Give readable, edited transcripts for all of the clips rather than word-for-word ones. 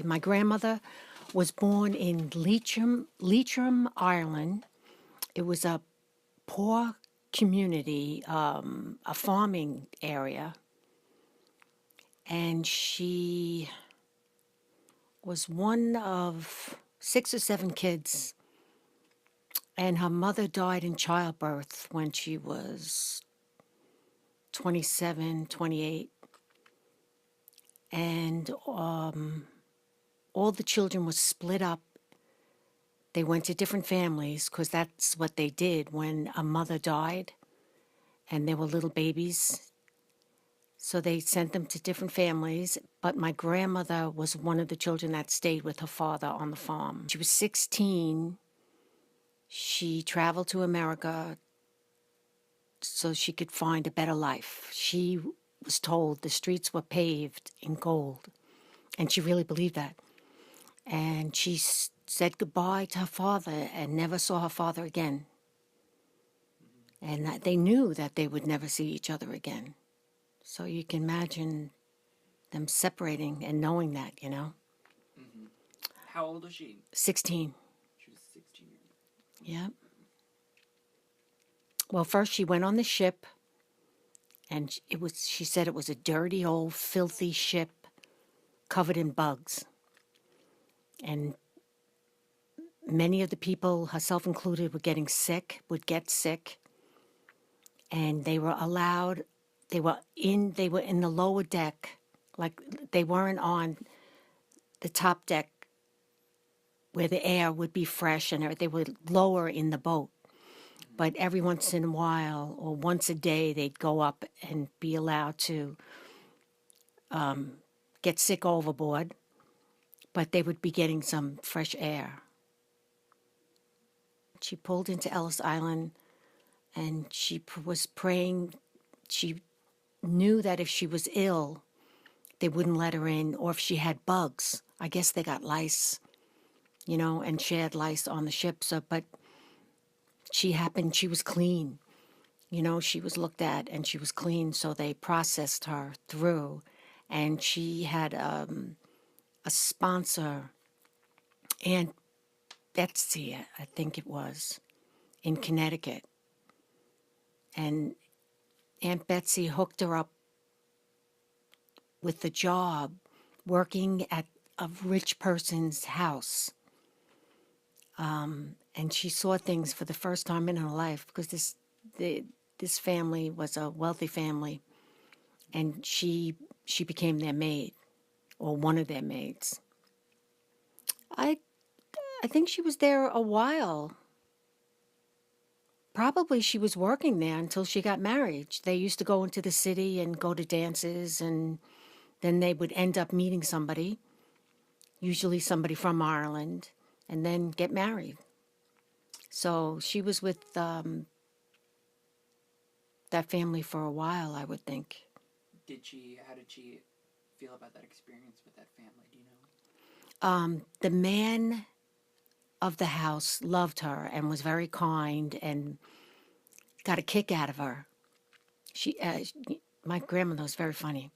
My grandmother was born in Leitrim, Ireland. It was a poor community, a farming area, and she was one of 6 or 7 kids. And her mother died in childbirth when she was 27, 28. And all the children were split up. They went to different families because that's what they did when a mother died and there were little babies. So they sent them to different families. But my grandmother was one of the children that stayed with her father on the farm. She was 16. She traveled to America so she could find a better life. She was told the streets were paved in gold, and she really believed that. And she said goodbye to her father and never saw her father again. And they knew that they would never see each other again. So you can imagine them separating and knowing that, you know. Mm-hmm. How old was she? 16. She was 16 years old. Yeah. Well, first she went on the ship, and she said it was a dirty old filthy ship covered in bugs. And many of the people, herself included, would get sick. And they were allowed, they were in the lower deck, like they weren't on the top deck where the air would be fresh, and they were lower in the boat. But every once in a while, or once a day, they'd go up and be allowed to get sick overboard, but they would be getting some fresh air. She pulled into Ellis Island, and she was praying. She knew that if she was ill, they wouldn't let her in, or if she had bugs. I guess they got lice, and she had lice on the ship. So, but she was clean. She was looked at and she was clean, so they processed her through. And she had a sponsor, Aunt Betsy, I think it was, in Connecticut. And Aunt Betsy hooked her up with the job working at a rich person's house. And she saw things for the first time in her life because this family was a wealthy family, and she became their maid, or one of their maids. I think she was there a while. Probably she was working there until she got married. They used to go into the city and go to dances, and then they would end up meeting somebody, usually somebody from Ireland, and then get married. So she was with that family for a while, I would think. How did she feel about that experience with that family? Do you know? The man of the house loved her and was very kind and got a kick out of her. My grandmother was very funny,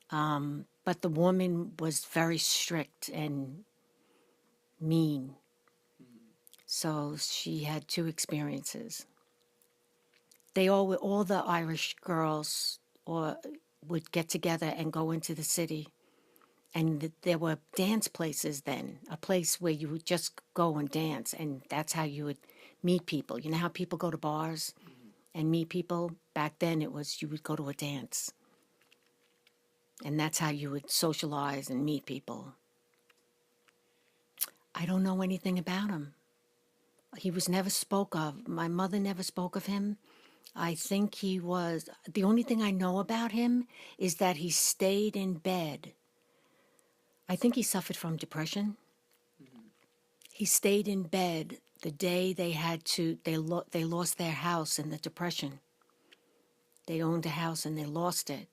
but the woman was very strict and mean. So she had two experiences. All the Irish girls would get together and go into the city. And there were dance places then, a place where you would just go and dance. And that's how you would meet people. You know how people go to bars and meet people? Back then it was you would go to a dance. And that's how you would socialize and meet people. I don't know anything about him. He was never spoke of. My mother never spoke of him. I think the only thing I know about him is that he stayed in bed. I think he suffered from depression. He stayed in bed the day they lost their house in the Depression. They owned a house and they lost it.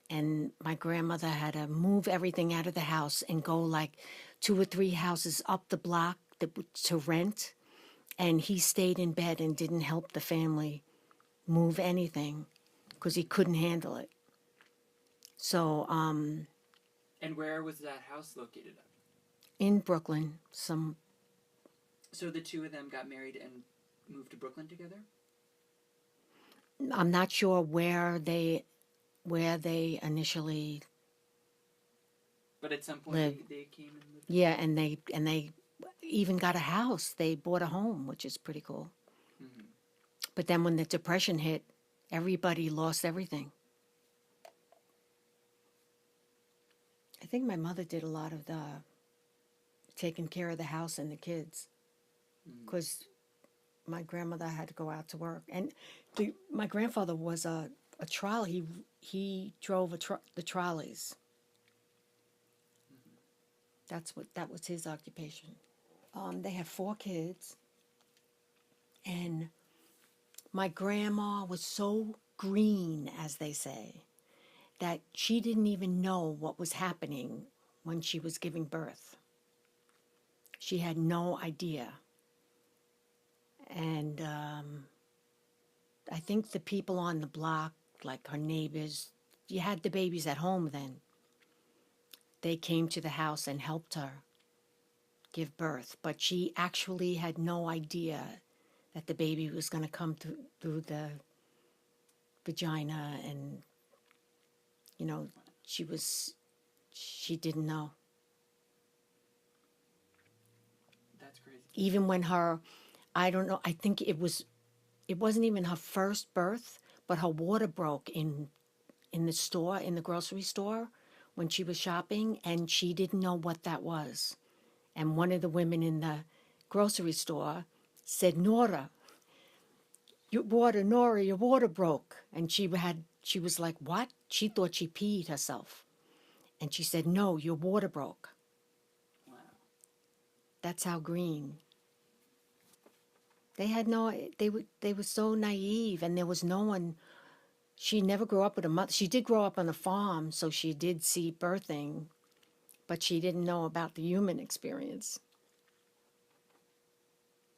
And my grandmother had to move everything out of the house and go like 2 or 3 houses up the block to rent. And he stayed in bed and didn't help the family move anything because he couldn't handle it. So, And where was that house located at? in Brooklyn. Some So the two of them got married and moved to Brooklyn together? I'm not sure where they initially But at some point lived. they came and lived Yeah, and they even got a house. They bought a home, which is pretty cool. hmm But then when the depression hit, everybody lost everything. I think my mother did a lot of the taking care of the house and the kids because my grandmother had to go out to work. And my grandfather was a trolley. He drove the trolleys. That was his occupation. They have 4 kids, and my grandma was so green, as they say, that she didn't even know what was happening when she was giving birth. She had no idea. And I think the people on the block, like her neighbors, you had the babies at home then. They came to the house and helped her give birth, but she actually had no idea that the baby was going to come through the vagina, and you know, she didn't know. That's crazy. Even when I don't know, I think it wasn't even her first birth, but her water broke in the store, in the grocery store, when she was shopping, and she didn't know what that was. And one of the women in the grocery store said, Nora, Nora, your water broke. And she was like, what? She thought she peed herself. And she said, no, your water broke. Wow. That's how green. They were so naive, and there was no one. She never grew up with a mother. She did grow up on a farm, so she did see birthing, but she didn't know about the human experience.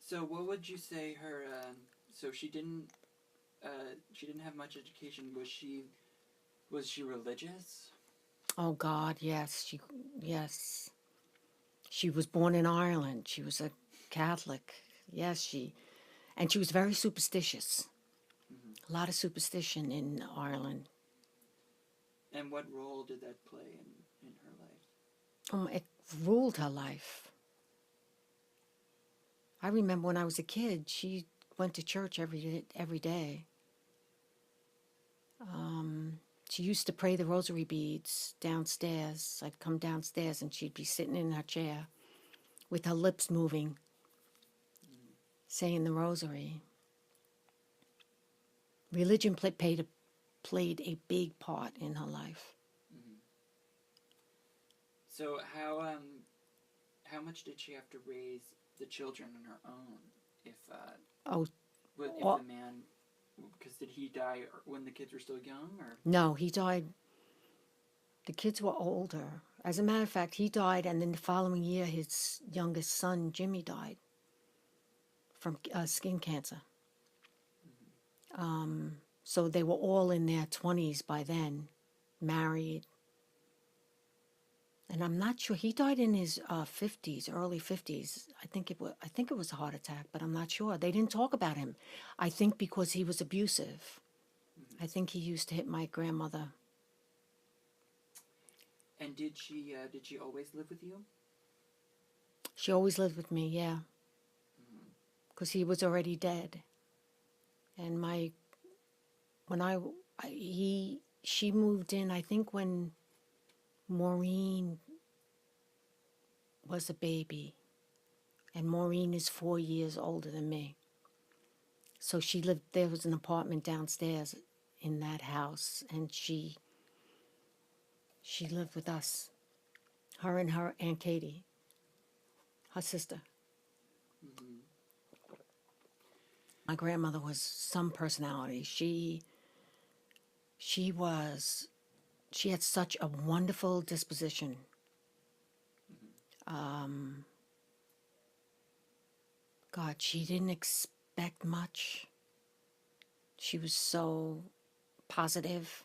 So what would you say her? So she didn't have much education. Was she religious? Oh God, yes, yes. She was born in Ireland. She was a Catholic. Yes, and she was very superstitious. A lot of superstition in Ireland. And what role did that play in her life? It ruled her life. I remember when I was a kid, she went to church every day. She used to pray the rosary beads downstairs. I'd come downstairs and she'd be sitting in her chair with her lips moving, saying the rosary. Religion played a big part in her life. So how much did she have to raise the children on her own? If Oh, if all- the man, because did he die when the kids were still young, or? no, he died. The kids were older. As a matter of fact, he died, and then the following year, his youngest son, Jimmy, died from skin cancer. So they were all in their 20s by then, married. And I'm not sure. He died in his 50s, early 50s. I think it was a heart attack, but I'm not sure. They didn't talk about him. I think because he was abusive. I think he used to hit my grandmother. And did she always live with you? She always lived with me, yeah. Because he was already dead. And she moved in, I think when Maureen was a baby. And Maureen is 4 years older than me. So there was an apartment downstairs in that house, and she lived with us. Her and her Aunt Katie, her sister. My grandmother was some personality. She had such a wonderful disposition. God, she didn't expect much. She was so positive.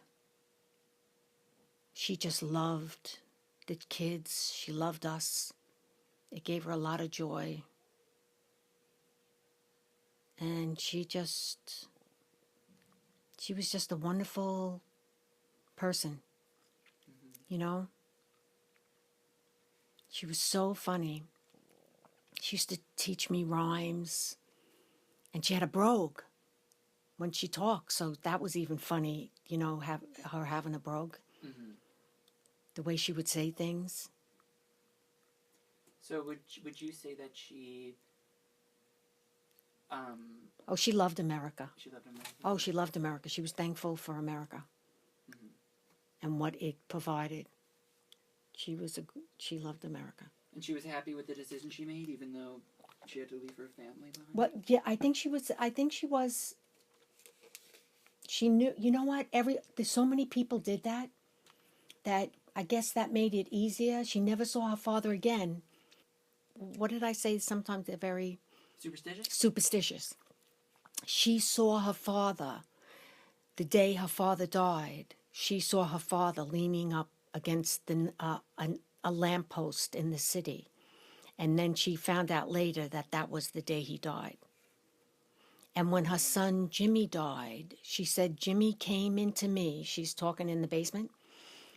She just loved the kids. She loved us. It gave her a lot of joy. And she was just a wonderful person, you know? She was so funny. She used to teach me rhymes, and she had a brogue when she talked, so that was even funny, you know, her having a brogue, Mm-hmm. the way she would say things. So would you say that she Oh, she loved America. she loved America? Oh, she loved America. She was thankful for America Mm-hmm. and what it provided. She loved America. And she was happy with the decision she made, even though she had to leave her family behind. What? Yeah, I think she was. I think she was. She knew. You know what? There's so many people did that. That I guess that made it easier. She never saw her father again. What did I say? Sometimes they're very Superstitious? superstitious. She saw her father the day her father died. She saw her father leaning up against a lamppost in the city. And then she found out later that that was the day he died. And when her son Jimmy died, she said, Jimmy came into me. She's talking in the basement.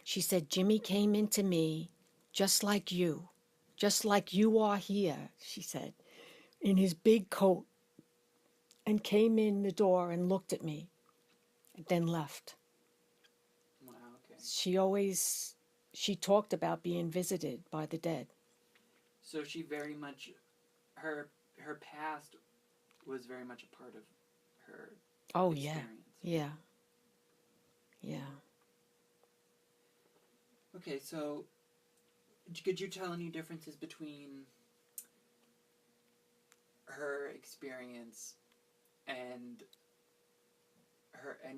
She said, Jimmy came into me just like you are here, she said, in his big coat, and came in the door and looked at me, and then left. Wow, okay. She talked about being visited by the dead. So she very much, her past was very much a part of her Oh, experience. yeah. Yeah. Okay, so could you tell any differences between her experience and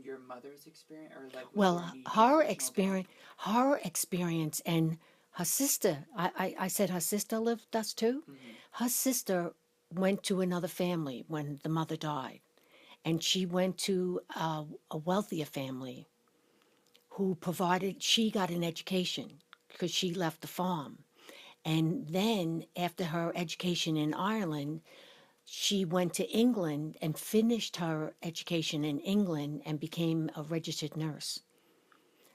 your mother's experience, or like was Well, there any her generational experience and her sister, I said her sister lived with us too. gap? Mm-hmm. Her sister went to another family when the mother died, and she went to a wealthier family who provided, she got an education because she left the farm. And then after her education in Ireland, she went to England and finished her education in England and became a registered nurse.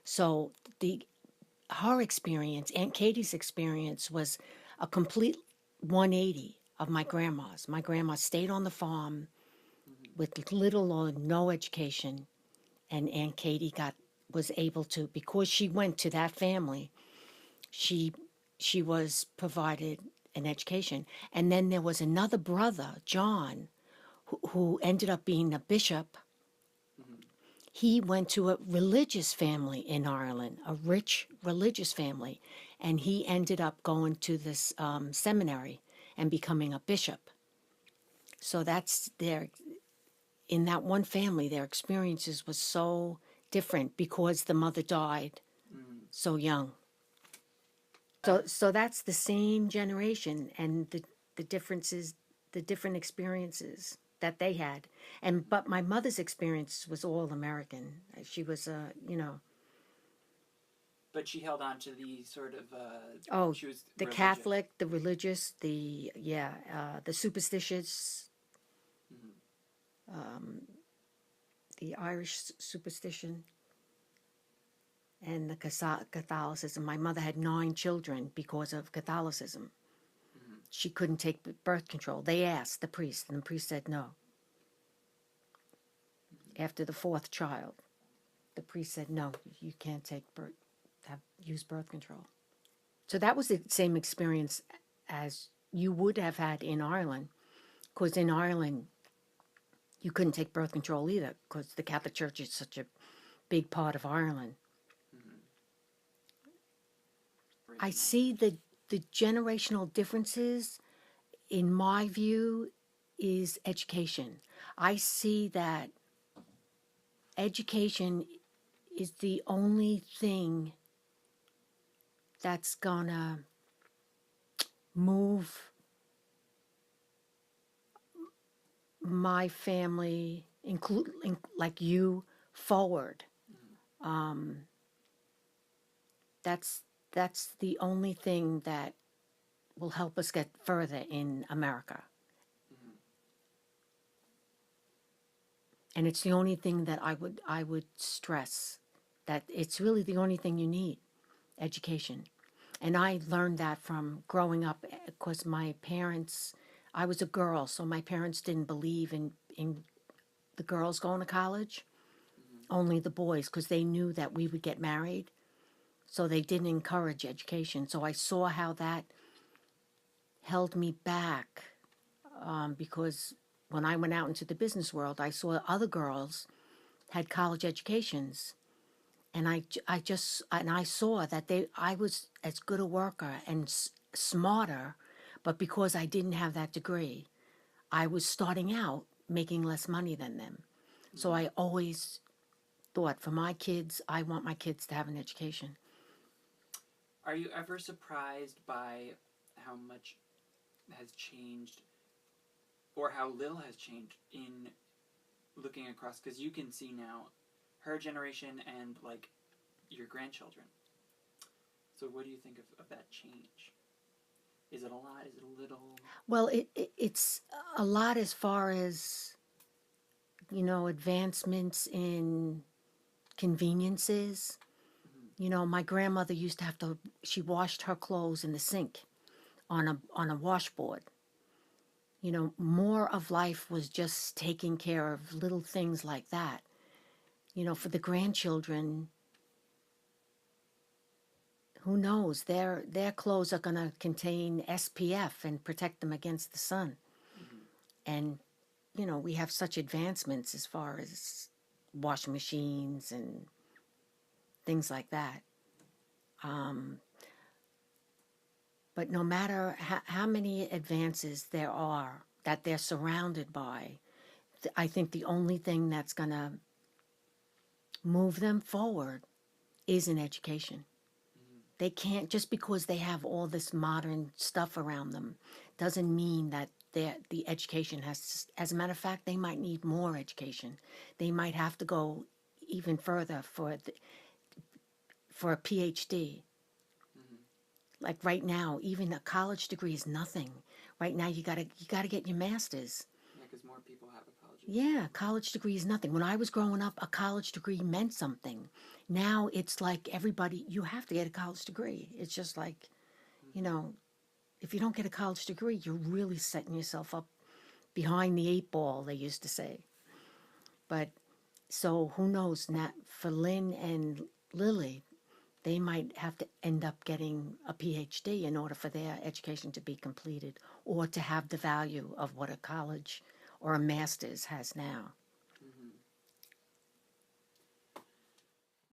So her experience, Aunt Katie's experience, was a complete 180 of my grandma's. My grandma stayed on the farm with little or no education, and Aunt Katie was able to, because she went to that family, she was provided an education. And then there was another brother, John, who ended up being a bishop. He went to a religious family in Ireland, a rich religious family, and he ended up going to this seminary and becoming a bishop. So that's in that one family, their experiences was so different because the mother died so young. So that's the same generation, and the differences, the different experiences that they had. But my mother's experience was all American. She was But she held on to the sort of oh, she was the religious. Catholic, the religious, the superstitious, the Irish superstition, and the Catholicism. My mother had 9 children because of Catholicism. She couldn't take birth control. They asked the priest, and the priest said no. After the 4th child, the priest said no, you can't use birth control. So that was the same experience as you would have had in Ireland, because in Ireland you couldn't take birth control either, because the Catholic Church is such a big part of Ireland. I see the generational differences, in my view, is education. I see that education is the only thing that's gonna move my family, like you, forward. That's the only thing that will help us get further in America. Mhm. And it's the only thing that I would stress, that it's really the only thing you need, education. And I learned that from growing up because my parents, I was a girl, so my parents didn't believe in the girls going to college, Mhm. only the boys, because they knew that we would get married. So they didn't encourage education. So I saw how that held me back, because when I went out into the business world, I saw other girls had college educations. And I saw that I was as good a worker and smarter, but because I didn't have that degree, I was starting out making less money than them. So Mhm. I always thought, for my kids, I want my kids to have an education. Are you ever surprised by how much has changed, or how little has changed in looking across? Because you can see now her generation and like your grandchildren. So what do you think of that change? Is it a lot? Is it a little? Well, it's a lot as far as, advancements in conveniences. Mm-hmm. My grandmother used to have to, she washed her clothes in the sink on a washboard. More of life was just taking care of little things like that. For the grandchildren, who knows? Their clothes are going to contain SPF and protect them against the sun. Mm-hmm. And we have such advancements as far as washing machines and things like that. But no matter how many advances there are that they're surrounded by, I think the only thing that's going to move them forward is in education. Mm-hmm. They can't, just because they have all this modern stuff around them, doesn't mean that the education has, as a matter of fact, they might need more education. They might have to go even further for a PhD. Mm-hmm. Like right now, even a college degree is nothing. Right now, you gotta get your master's. Yeah, because more people have a college Yeah, education. college degree is nothing. When I was growing up, a college degree meant something. Now it's like everybody, you have to get a college degree. It's just like, you Mm-hmm. know, if you don't get a college degree, you're really setting yourself up behind the eight ball, they used to say. But so who knows? Not for Lynn and Lily, they might have to end up getting a PhD in order for their education to be completed or to have the value of what a college or a master's has now.